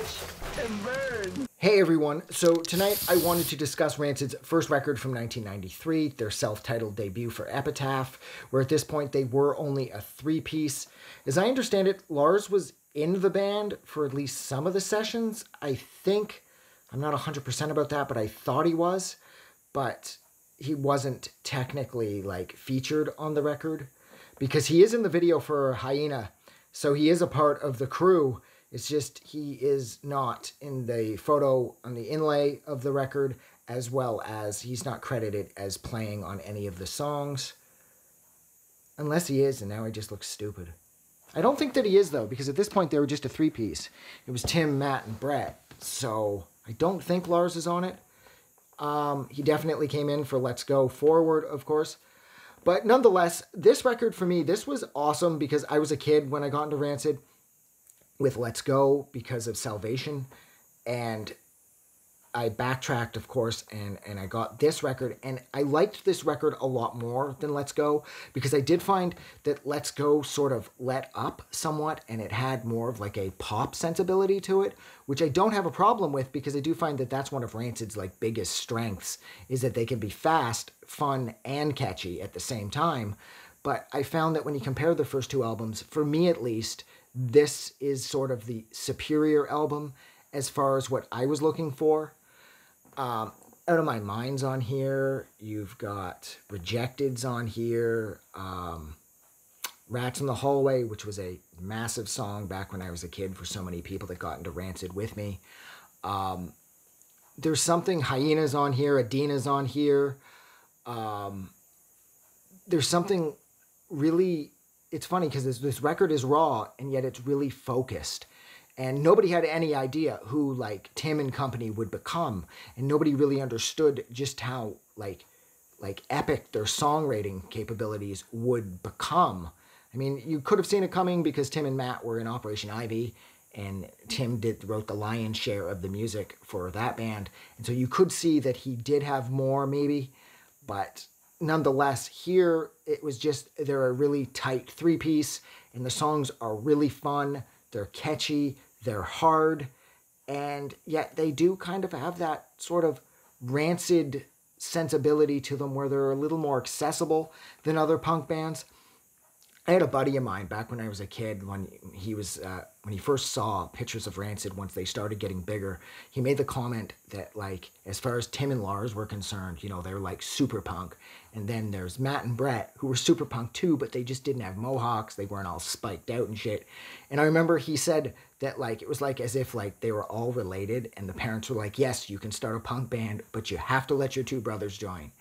crash and burn. Hey everyone, so tonight I wanted to discuss Rancid's first record from 1993, their self-titled debut for Epitaph, where at this point they were only a three-piece. As I understand it, Lars was in the band for at least some of the sessions. I think, I'm not 100% about that, but I thought he was, but he wasn't technically like featured on the record because he is in the video for Hyena, so he is a part of the crew. It's just he is not in the photo on the inlay of the record, as well as he's not credited as playing on any of the songs. Unless he is, and now I just look stupid. I don't think that he is, though, because at this point they were just a three-piece. It was Tim, Matt, and Brett, so I don't think Lars is on it. He definitely came in for Let's Go Forward, of course. But nonetheless, this record for me, this was awesome because I was a kid when I got into Rancid with Let's Go because of Salvation, and I backtracked, of course, and I got this record, and I liked this record a lot more than Let's Go because I did find that Let's Go sort of let up somewhat, and it had more of like a pop sensibility to it, which I don't have a problem with because I do find that that's one of Rancid's like biggest strengths, is that they can be fast, fun, and catchy at the same time. But I found that when you compare the first two albums, for me at least, this is sort of the superior album as far as what I was looking for. Out of My Mind's on here. You've got Rejected's on here. Rats in the Hallway, which was a massive song back when I was a kid for so many people that got into Rancid with me. There's something, Hyena's on here. Adina's on here. There's something really... It's funny because this record is raw, and yet it's really focused. And nobody had any idea who, like, Tim and company would become. And nobody really understood just how, like epic their songwriting capabilities would become. I mean, you could have seen it coming because Tim and Matt were in Operation Ivy, and Tim wrote the lion's share of the music for that band. And so you could see that he did have more, maybe, but... Nonetheless, here it was just, they're a really tight three-piece, and the songs are really fun, they're catchy, they're hard, and yet they do kind of have that sort of Rancid sensibility to them where they're a little more accessible than other punk bands. I had a buddy of mine back when I was a kid, when he first saw pictures of Rancid once they started getting bigger, he made the comment that, like, as far as Tim and Lars were concerned, you know, they were like super punk. And then there's Matt and Brett, who were super punk too, but they just didn't have mohawks, they weren't all spiked out and shit. And I remember he said that, like, it was like as if, like, they were all related, and the parents were like, yes, you can start a punk band, but you have to let your two brothers join.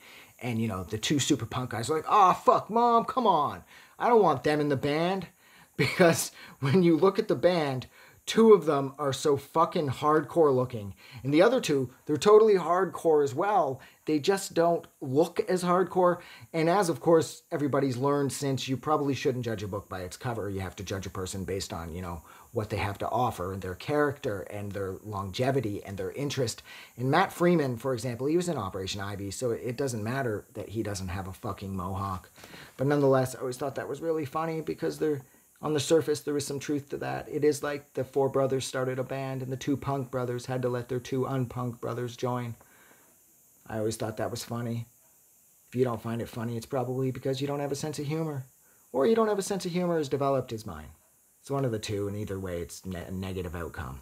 And, you know, the two super punk guys were like, oh, fuck, Mom, come on. I don't want them in the band, because when you look at the band, two of them are so fucking hardcore looking. And the other two, they're totally hardcore as well. They just don't look as hardcore. And as, of course, everybody's learned since, you probably shouldn't judge a book by its cover. You have to judge a person based on, you know, what they have to offer and their character and their longevity and their interest. And Matt Freeman, for example, he was in Operation Ivy, so it doesn't matter that he doesn't have a fucking mohawk. But nonetheless, I always thought that was really funny because on the surface, there is some truth to that. It is like the four brothers started a band and the two punk brothers had to let their two unpunk brothers join. I always thought that was funny. If you don't find it funny, it's probably because you don't have a sense of humor. Or you don't have a sense of humor as developed as mine. It's one of the two, and either way, it's a negative outcome.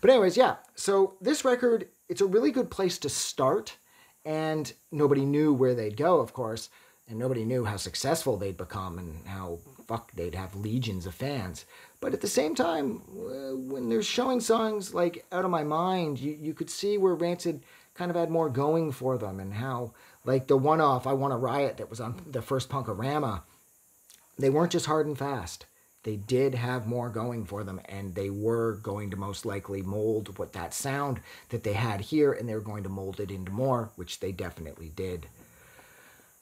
But anyways, yeah. So this record, it's a really good place to start, and nobody knew where they'd go, of course, and nobody knew how successful they'd become and how, they'd have legions of fans. But at the same time, when they're showing songs like Out of My Mind, you could see where Rancid kind of had more going for them, and how, like, the one-off, I Want to Riot, that was on the first Punk-O-Rama, they weren't just hard and fast. They did have more going for them, and they were going to most likely mold what that sound that they had here, and they were going to mold it into more, which they definitely did.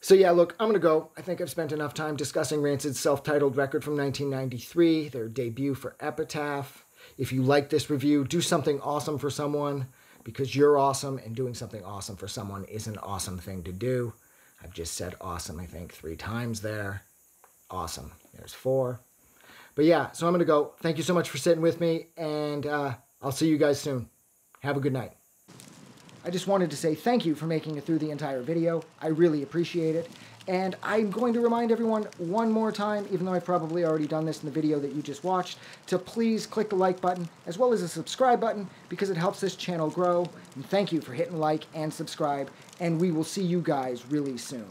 So yeah, look, I'm going to go. I think I've spent enough time discussing Rancid's self-titled record from 1993, their debut for Epitaph. If you like this review, do something awesome for someone, because you're awesome, and doing something awesome for someone is an awesome thing to do. I've just said awesome, I think, 3 times there. Awesome. There's 4. But yeah, so I'm going to go. Thank you so much for sitting with me, and I'll see you guys soon. Have a good night. I just wanted to say thank you for making it through the entire video. I really appreciate it. And I'm going to remind everyone one more time, even though I've probably already done this in the video that you just watched, to please click the like button as well as the subscribe button because it helps this channel grow. And thank you for hitting like and subscribe. And we will see you guys really soon.